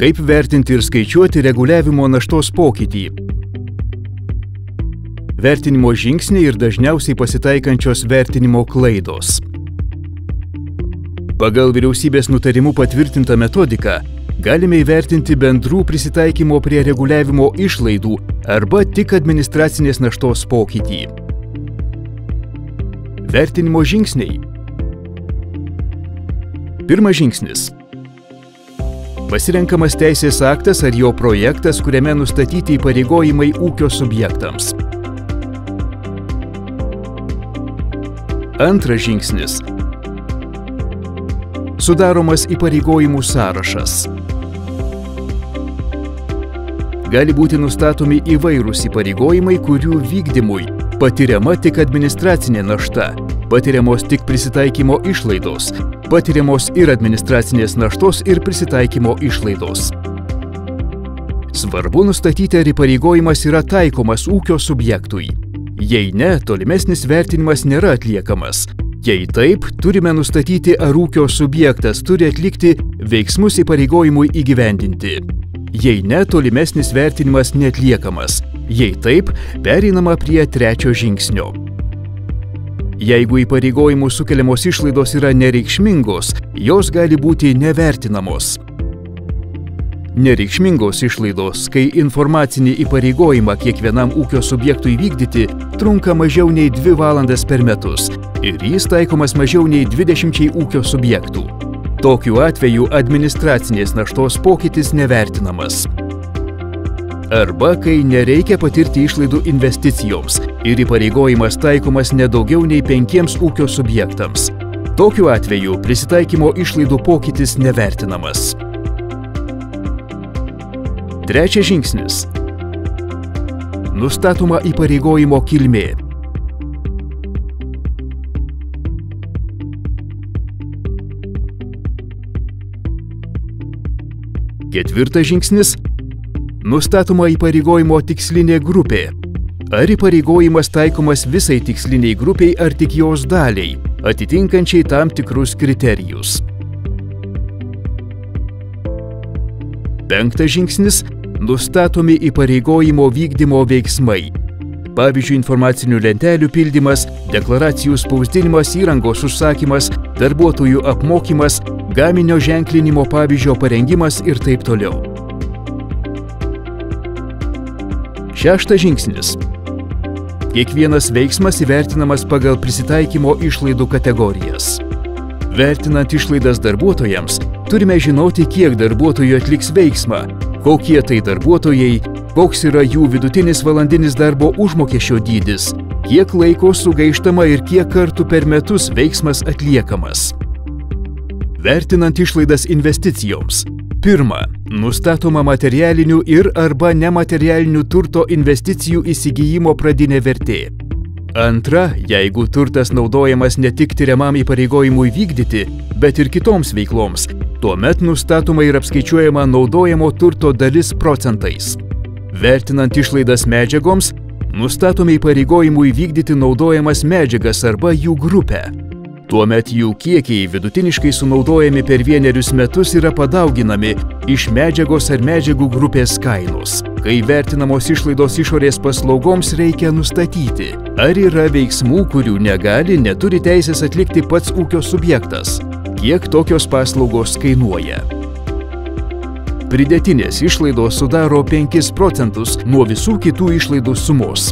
Kaip vertinti ir skaičiuoti reguliavimo naštos pokytį? Vertinimo žingsniai ir dažniausiai pasitaikančios vertinimo klaidos. Pagal vyriausybės nutarimų patvirtintą metodiką galime įvertinti bendrų prisitaikymo prie reguliavimo išlaidų arba tik administracinės naštos pokytį. Vertinimo žingsniai. Pirmas žingsnis. Pasirenkamas teisės aktas ar jo projektas, kuriame nustatyti įpareigojimai ūkio subjektams. Antras žingsnis. Sudaromas įpareigojimų sąrašas. Gali būti nustatomi įvairūs įpareigojimai, kurių vykdymui patiriama tik administracinė našta, patiriamos tik prisitaikymo išlaidos, patiriamos ir administracinės naštos ir prisitaikymo išlaidos. Svarbu nustatyti, ar įpareigojimas yra taikomas ūkio subjektui. Jei ne, tolimesnis vertinimas nėra atliekamas. Jei taip, turime nustatyti, ar ūkio subjektas turi atlikti veiksmus įpareigojimui įgyvendinti. Jei ne, tolimesnis vertinimas neatliekamas. Jei taip, pereinama prie trečio žingsnio. Jeigu įpareigojimų sukeliamos išlaidos yra nereikšmingos, jos gali būti nevertinamos. Nereikšmingos išlaidos, kai informacinį įpareigojimą kiekvienam ūkio subjektui vykdyti trunka mažiau nei 2 valandas per metus ir jis taikomas mažiau nei 20 ūkio subjektų. Tokiu atveju administracinės naštos pokytis nevertinamas. Arba kai nereikia patirti išlaidų investicijoms ir įpareigojimas taikomas nedaugiau nei 5 ūkio subjektams. Tokiu atveju prisitaikymo išlaidų pokytis nevertinamas. Trečias žingsnis. Nustatoma įpareigojimo kilmė. Ketvirtas žingsnis. Nustatoma įpareigojimo tikslinė grupė. Ar įpareigojimas taikomas visai tiksliniai grupiai ar tik jos daliai, atitinkančiai tam tikrus kriterijus. Penktas žingsnis. Nustatomi įpareigojimo vykdymo veiksmai. Pavyzdžiui, informacinių lentelių pildymas, deklaracijų spausdinimas, įrangos užsakymas, darbuotojų apmokymas, gaminio ženklinimo pavyzdžio parengimas ir taip toliau. Šeštas žingsnis. Kiekvienas veiksmas įvertinamas pagal prisitaikymo išlaidų kategorijas. Vertinant išlaidas darbuotojams, turime žinoti, kiek darbuotojų atliks veiksmą, kokie tai darbuotojai, koks yra jų vidutinis valandinis darbo užmokesčio dydis, kiek laiko sugaištama ir kiek kartų per metus veiksmas atliekamas. Vertinant išlaidas investicijoms. Pirma, nustatoma materialinių ir arba nematerialinių turto investicijų įsigijimo pradinė vertė. Antra, jeigu turtas naudojamas ne tik tiriamam įpareigojimui vykdyti, bet ir kitoms veikloms, tuomet nustatoma ir apskaičiuojama naudojamo turto dalis procentais. Vertinant išlaidas medžiagoms, nustatomi įpareigojimui vykdyti naudojamas medžiagas arba jų grupę. Tuomet jų kiekiai vidutiniškai sunaudojami per 1 metus yra padauginami iš medžiagos ar medžiagų grupės kainos. Kai vertinamos išlaidos išorės paslaugoms, reikia nustatyti, ar yra veiksmų, kurių neturi teisės atlikti pats ūkio subjektas, kiek tokios paslaugos kainuoja. Pridėtinės išlaidos sudaro 5% nuo visų kitų išlaidų sumos.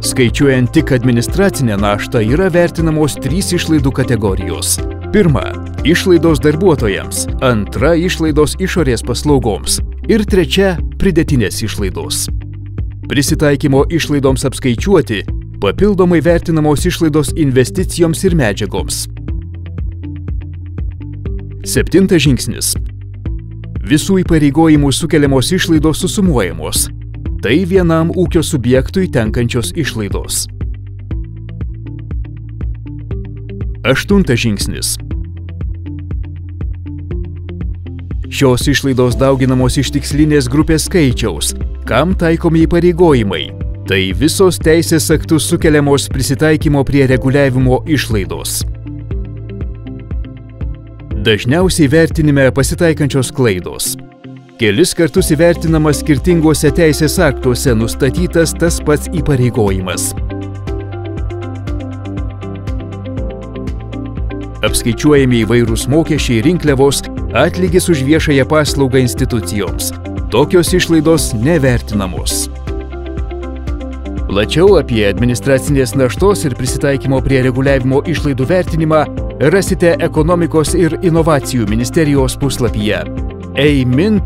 Skaičiuojant tik administracinę naštą yra vertinamos 3 išlaidų kategorijos. Pirma, išlaidos darbuotojams, antra, išlaidos išorės paslaugoms ir trečia, pridėtinės išlaidos. Prisitaikymo išlaidoms apskaičiuoti, papildomai vertinamos išlaidos investicijoms ir medžiagoms. Septintas žingsnis. Visų įpareigojimų sukeliamos išlaidos susumuojamos. Tai vienam ūkio subjektui tenkančios išlaidos. Aštuntas žingsnis. Šios išlaidos dauginamos iš tikslinės grupės skaičiaus, kam taikomi įpareigojimai. Tai visos teisės aktus sukeliamos prisitaikymo prie reguliavimo išlaidos. Dažniausiai vertinime pasitaikančios klaidos. Kelis kartus įvertinamas skirtingose teisės aktuose nustatytas tas pats įpareigojimas. Apskaičiuojami įvairūs mokesčiai, rinkliavos, atlygis už viešąją paslaugą institucijoms. Tokios išlaidos nevertinamos. Plačiau apie administracinės naštos ir prisitaikymo prie reguliavimo išlaidų vertinimą rasite Ekonomikos ir inovacijų ministerijos puslapyje eimin.lrv.lt.